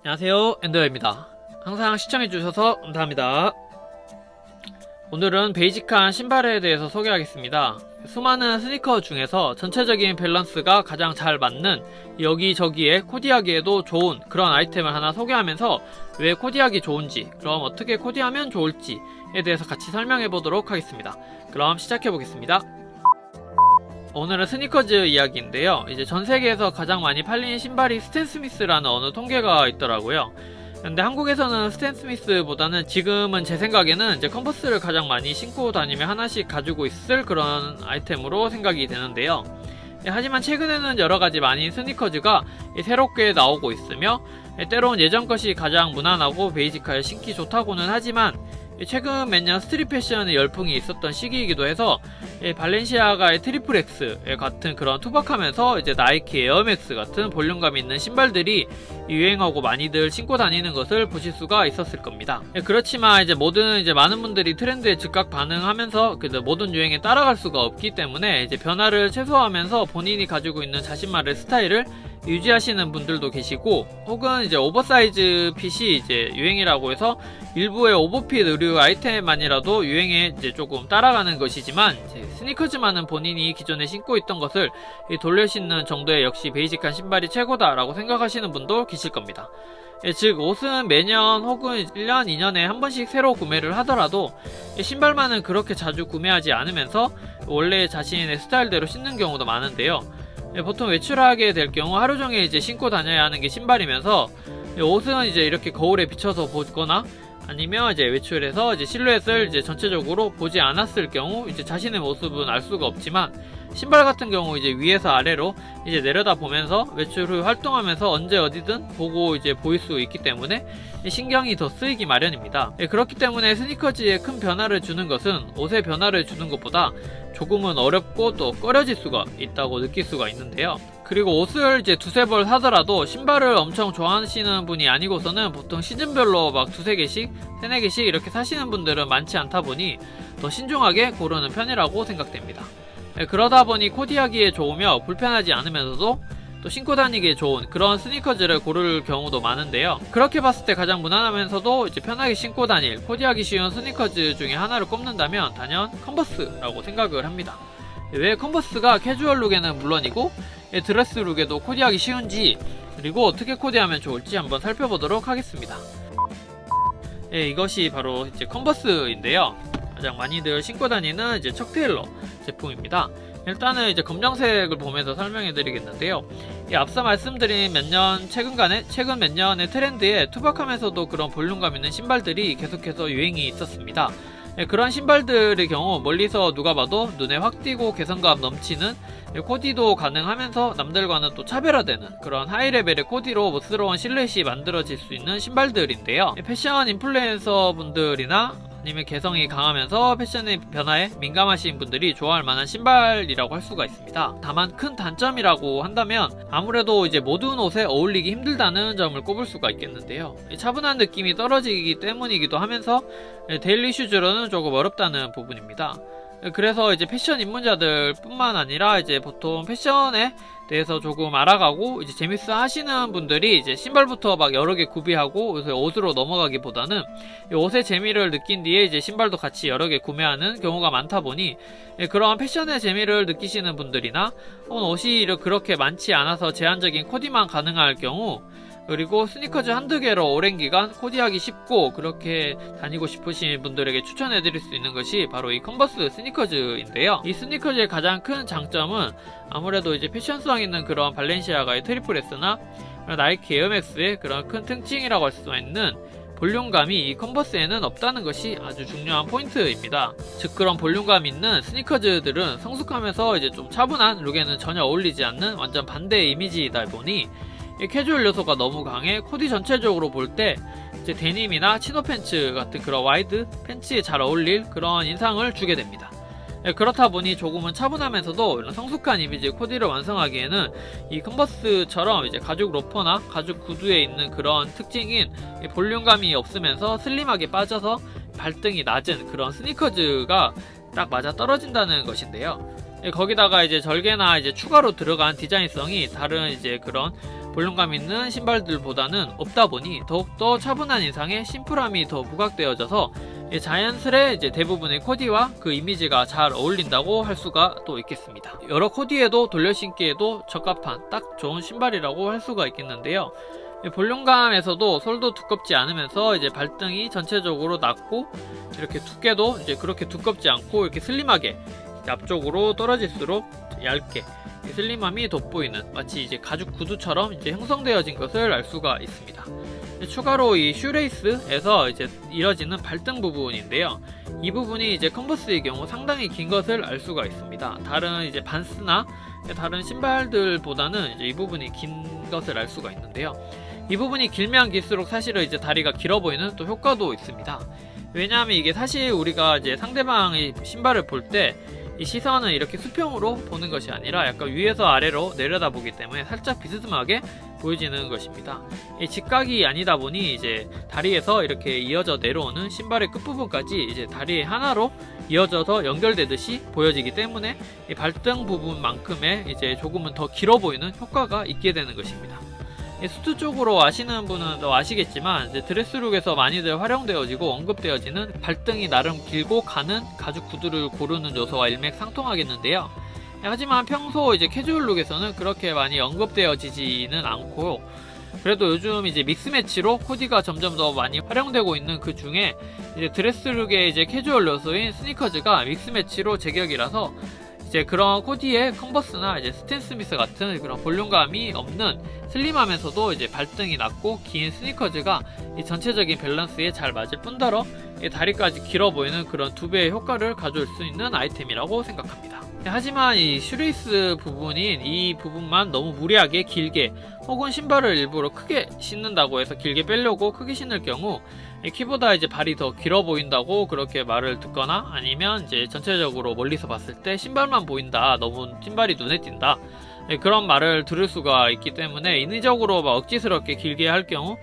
안녕하세요, 엔더입니다. 항상 시청해주셔서 감사합니다. 오늘은 베이직한 신발에 대해서 소개하겠습니다. 수많은 스니커 중에서 전체적인 밸런스가 가장 잘 맞는 여기저기에 코디하기에도 좋은 그런 아이템을 하나 소개하면서 왜 코디하기 좋은지, 그럼 어떻게 코디하면 좋을지에 대해서 같이 설명해 보도록 하겠습니다. 그럼 시작해 보겠습니다. 오늘은 스니커즈 이야기인데요. 이제 전 세계에서 가장 많이 팔린 신발이 스탠 스미스라는 어느 통계가 있더라고요. 근데 한국에서는 스탠 스미스보다는 지금은 제 생각에는 이제 컨버스를 가장 많이 신고 다니며 하나씩 가지고 있을 그런 아이템으로 생각이 되는데요. 하지만 최근에는 여러가지 많은 스니커즈가 새롭게 나오고 있으며 때론 예전 것이 가장 무난하고 베이직하여 신기 좋다고는 하지만 최근 몇 년 스트릿 패션의 열풍이 있었던 시기이기도 해서 발렌시아가의 트리플 X 같은 그런 투박하면서 이제 나이키 에어맥스 같은 볼륨감 있는 신발들이 유행하고 많이들 신고 다니는 것을 보실 수가 있었을 겁니다. 그렇지만 이제 많은 분들이 트렌드에 즉각 반응하면서 모든 유행에 따라갈 수가 없기 때문에 이제 변화를 최소화하면서 본인이 가지고 있는 자신만의 스타일을 유지하시는 분들도 계시고, 혹은 이제 오버사이즈 핏이 이제 유행이라고 해서 일부의 오버핏 의류 아이템만이라도 유행에 이제 조금 따라가는 것이지만, 이제 스니커즈만은 본인이 기존에 신고 있던 것을 돌려 신는 정도의 역시 베이직한 신발이 최고다라고 생각하시는 분도 계실 겁니다. 즉 옷은 매년 혹은 1년, 2년에 한 번씩 새로 구매를 하더라도 신발만은 그렇게 자주 구매하지 않으면서 원래 자신의 스타일대로 신는 경우도 많은데요. 보통 외출하게 될 경우 하루 종일 이제 신고 다녀야 하는 게 신발이면서, 옷은 이제 이렇게 거울에 비춰서 보거나 아니면 이제 외출해서 이제 실루엣을 이제 전체적으로 보지 않았을 경우 이제 자신의 모습은 알 수가 없지만, 신발 같은 경우 이제 위에서 아래로 이제 내려다 보면서 외출 후 활동하면서 언제 어디든 보고 이제 보일 수 있기 때문에 신경이 더 쓰이기 마련입니다. 그렇기 때문에 스니커즈에 큰 변화를 주는 것은 옷에 변화를 주는 것보다 조금은 어렵고 또 꺼려질 수가 있다고 느낄 수가 있는데요. 그리고 옷을 이제 두세 벌 사더라도 신발을 엄청 좋아하시는 분이 아니고서는 보통 시즌별로 막 두세 개씩, 세네 개씩 이렇게 사시는 분들은 많지 않다 보니 더 신중하게 고르는 편이라고 생각됩니다. 그러다 보니 코디하기에 좋으며 불편하지 않으면서도 또 신고 다니기에 좋은 그런 스니커즈를 고를 경우도 많은데요. 그렇게 봤을 때 가장 무난하면서도 이제 편하게 신고 다닐, 코디하기 쉬운 스니커즈 중에 하나를 꼽는다면 단연 컨버스라고 생각을 합니다. 왜 컨버스가 캐주얼 룩에는 물론이고 드레스 룩에도 코디하기 쉬운지, 그리고 어떻게 코디하면 좋을지 한번 살펴보도록 하겠습니다. 이것이 바로 이제 컨버스인데요. 가장 많이들 신고 다니는 이제 척 테일러 제품입니다. 일단은 이제 검정색을 보면서 설명해 드리겠는데요. 앞서 말씀드린 최근 몇 년의 트렌드에 투박하면서도 그런 볼륨감 있는 신발들이 계속해서 유행이 있었습니다. 그런 신발들의 경우 멀리서 누가 봐도 눈에 확 띄고 개성감 넘치는 코디도 가능하면서 남들과는 또 차별화되는 그런 하이레벨의 코디로 멋스러운 실루엣이 만들어질 수 있는 신발들인데요. 패션 인플루엔서 분들이나 아니면 개성이 강하면서 패션의 변화에 민감하신 분들이 좋아할 만한 신발이라고 할 수가 있습니다. 다만 큰 단점이라고 한다면 아무래도 이제 모든 옷에 어울리기 힘들다는 점을 꼽을 수가 있겠는데요. 차분한 느낌이 떨어지기 때문이기도 하면서 데일리 슈즈로는 조금 어렵다는 부분입니다. 그래서 이제 패션 입문자들 뿐만 아니라 이제 보통 패션에 대해서 조금 알아가고 이제 재밌어 하시는 분들이 이제 신발부터 막 여러 개 구비하고 옷으로 넘어가기보다는 옷의 재미를 느낀 뒤에 이제 신발도 같이 여러 개 구매하는 경우가 많다 보니, 그런 패션의 재미를 느끼시는 분들이나 옷이 그렇게 많지 않아서 제한적인 코디만 가능할 경우, 그리고 스니커즈 한두 개로 오랜 기간 코디하기 쉽고 그렇게 다니고 싶으신 분들에게 추천해드릴 수 있는 것이 바로 이 컨버스 스니커즈인데요. 이 스니커즈의 가장 큰 장점은 아무래도 이제 패션성 있는 그런 발렌시아가의 트리플 S나 나이키 에어맥스의 그런 큰 특징이라고 할 수 있는 볼륨감이 이 컨버스에는 없다는 것이 아주 중요한 포인트입니다. 즉 그런 볼륨감 있는 스니커즈들은 성숙하면서 이제 좀 차분한 룩에는 전혀 어울리지 않는 완전 반대의 이미지이다 보니 캐주얼 요소가 너무 강해 코디 전체적으로 볼 때 이제 데님이나 치노 팬츠 같은 그런 와이드 팬츠에 잘 어울릴 그런 인상을 주게 됩니다. 그렇다 보니 조금은 차분하면서도 이런 성숙한 이미지의 코디를 완성하기에는 이 컨버스처럼 이제 가죽 로퍼나 가죽 구두에 있는 그런 특징인 볼륨감이 없으면서 슬림하게 빠져서 발등이 낮은 그런 스니커즈가 딱 맞아 떨어진다는 것인데요. 거기다가 이제 절개나 이제 추가로 들어간 디자인성이 다른 이제 그런 볼륨감 있는 신발들보다는 없다 보니 더욱더 차분한 인상에 심플함이 더 부각되어져서 자연스레 대부분의 코디와 그 이미지가 잘 어울린다고 할 수가 또 있겠습니다. 여러 코디에도 돌려 신기에도 적합한 딱 좋은 신발이라고 할 수가 있겠는데요. 볼륨감에서도 솔도 두껍지 않으면서 발등이 전체적으로 낮고 이렇게 두께도 그렇게 두껍지 않고 이렇게 슬림하게 앞쪽으로 떨어질수록 얇게 슬림함이 돋보이는 마치 가죽 구두처럼 형성되어진 것을 알 수가 있습니다. 추가로 이 슈레이스에서 이뤄지는 발등 부분인데요. 이 부분이 컨버스의 경우 상당히 긴 것을 알 수가 있습니다. 다른 반스나 다른 신발들보다는 이 부분이 긴 것을 알 수가 있는데요. 이 부분이 길면 길수록 사실은 다리가 길어 보이는 또 효과도 있습니다. 왜냐하면 이게 사실 우리가 상대방의 신발을 볼 때 이 시선은 이렇게 수평으로 보는 것이 아니라 약간 위에서 아래로 내려다보기 때문에 살짝 비스듬하게 보여지는 것입니다. 이 직각이 아니다 보니 다리에서 이렇게 이어져 내려오는 신발의 끝부분까지 다리 하나로 이어져서 연결되듯이 보여지기 때문에 이 발등 부분만큼의 조금은 더 길어 보이는 효과가 있게 되는 것입니다. 수트 쪽으로 아시는 분은 더 아시겠지만 드레스룩에서 많이들 활용되어지고 언급되어지는 발등이 나름 길고 가는 가죽 구두를 고르는 요소와 일맥상통하겠는데요. 하지만 평소 캐주얼룩에서는 그렇게 많이 언급되어지지는 않고, 그래도 요즘 믹스매치로 코디가 점점 더 많이 활용되고 있는 그 중에 드레스룩의 캐주얼 요소인 스니커즈가 믹스매치로 제격이라서 그런 코디에 컨버스나 스탠 스미스 같은 그런 볼륨감이 없는 슬림하면서도 발등이 낮고 긴 스니커즈가 이 전체적인 밸런스에 잘 맞을 뿐더러 다리까지 길어 보이는 그런 두 배의 효과를 가져올 수 있는 아이템이라고 생각합니다. 하지만 이 슈레이스 부분인 이 부분만 너무 무리하게 길게 혹은 신발을 일부러 크게 신는다고 해서 길게 빼려고 크게 신을 경우 키보다 발이 더 길어 보인다고 그렇게 말을 듣거나, 아니면 전체적으로 멀리서 봤을 때 신발만 보인다, 너무 신발이 눈에 띈다, 그런 말을 들을 수가 있기 때문에 인위적으로 억지스럽게 길게 할 경우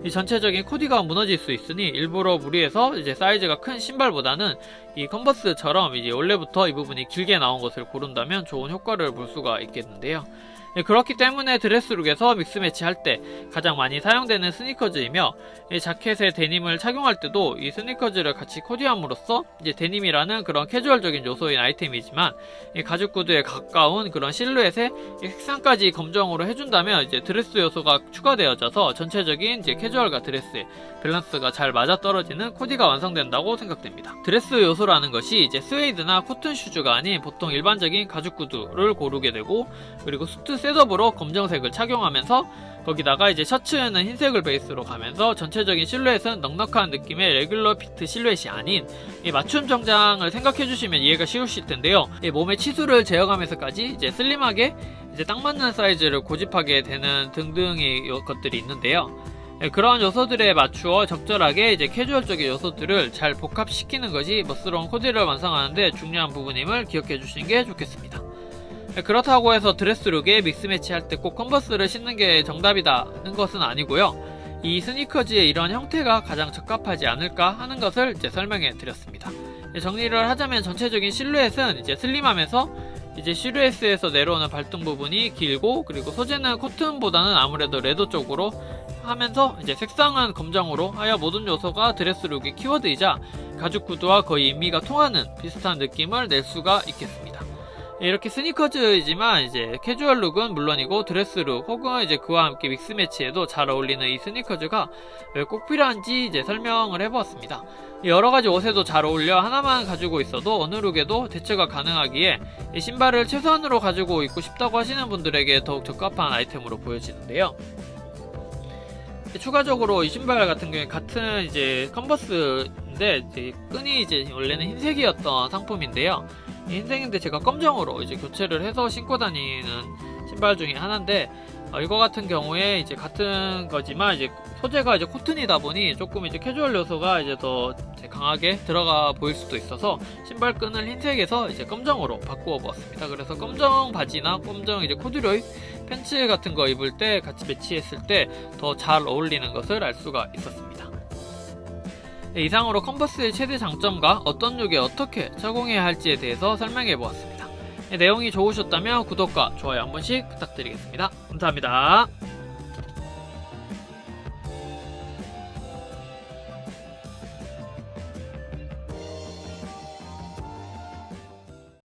이 전체적인 코디가 무너질 수 있으니 일부러 무리해서 사이즈가 큰 신발보다는 이 컨버스처럼 원래부터 이 부분이 길게 나온 것을 고른다면 좋은 효과를 볼 수가 있겠는데요. 그렇기 때문에 드레스룩에서 믹스매치 할 때 가장 많이 사용되는 스니커즈이며, 자켓에 데님을 착용할 때도 이 스니커즈를 같이 코디함으로써 데님이라는 그런 캐주얼적인 요소인 아이템이지만 가죽 구두에 가까운 그런 실루엣에 색상까지 검정으로 해준다면 드레스 요소가 추가되어져서 전체적인 캐주얼과 드레스의 밸런스가 잘 맞아떨어지는 코디가 완성된다고 생각됩니다. 드레스 요소라는 것이 스웨이드나 코튼 슈즈가 아닌 보통 일반적인 가죽 구두를 고르게 되고, 그리고 수트 셋업으로 검정색을 착용하면서 거기다가 셔츠는 흰색을 베이스로 가면서 전체적인 실루엣은 넉넉한 느낌의 레귤러 피트 실루엣이 아닌 이 맞춤 정장을 생각해 주시면 이해가 쉬우실 텐데요. 몸의 치수를 제어가면서까지 슬림하게 딱 맞는 사이즈를 고집하게 되는 등등의 것들이 있는데요. 그런 요소들에 맞추어 적절하게 캐주얼적인 요소들을 잘 복합시키는 것이 멋스러운 코디를 완성하는데 중요한 부분임을 기억해 주시는 게 좋겠습니다. 그렇다고 해서 드레스룩에 믹스매치 할 때 꼭 컨버스를 신는 게 정답이라는 것은 아니고요. 이 스니커즈의 이런 형태가 가장 적합하지 않을까 하는 것을 설명해 드렸습니다. 정리를 하자면 전체적인 실루엣은 슬림하면서 실루엣에서 내려오는 발등 부분이 길고, 그리고 소재는 코튼보다는 아무래도 레더 쪽으로 하면서 색상은 검정으로 하여 모든 요소가 드레스룩의 키워드이자 가죽 구두와 거의 인미가 통하는 비슷한 느낌을 낼 수가 있겠습니다. 이렇게 스니커즈이지만 캐주얼 룩은 물론이고 드레스룩 혹은 그와 함께 믹스매치에도 잘 어울리는 이 스니커즈가 왜 꼭 필요한지 설명을 해보았습니다. 여러가지 옷에도 잘 어울려 하나만 가지고 있어도 어느 룩에도 대처가 가능하기에 이 신발을 최소한으로 가지고 있고 싶다고 하시는 분들에게 더욱 적합한 아이템으로 보여지는데요. 추가적으로 이 신발 같은 경우에 같은 컨버스인데 끈이 원래는 흰색이었던 상품인데요. 흰색인데 제가 검정으로 교체를 해서 신고 다니는 신발 중에 하나인데, 이거 같은 경우에 같은 거지만 소재가 코튼이다 보니 조금 캐주얼 요소가 더 강하게 들어가 보일 수도 있어서 신발 끈을 흰색에서 검정으로 바꾸어 보았습니다. 그래서 검정 바지나 검정 코듀로이 팬츠 같은 거 입을 때 같이 매치했을 때 더 잘 어울리는 것을 알 수가 있었습니다. 이상으로 컨버스의 최대 장점과 어떤 룩에 어떻게 적용해야 할지에 대해서 설명해 보았습니다. 내용이 좋으셨다면 구독과 좋아요 한 번씩 부탁드리겠습니다. 감사합니다.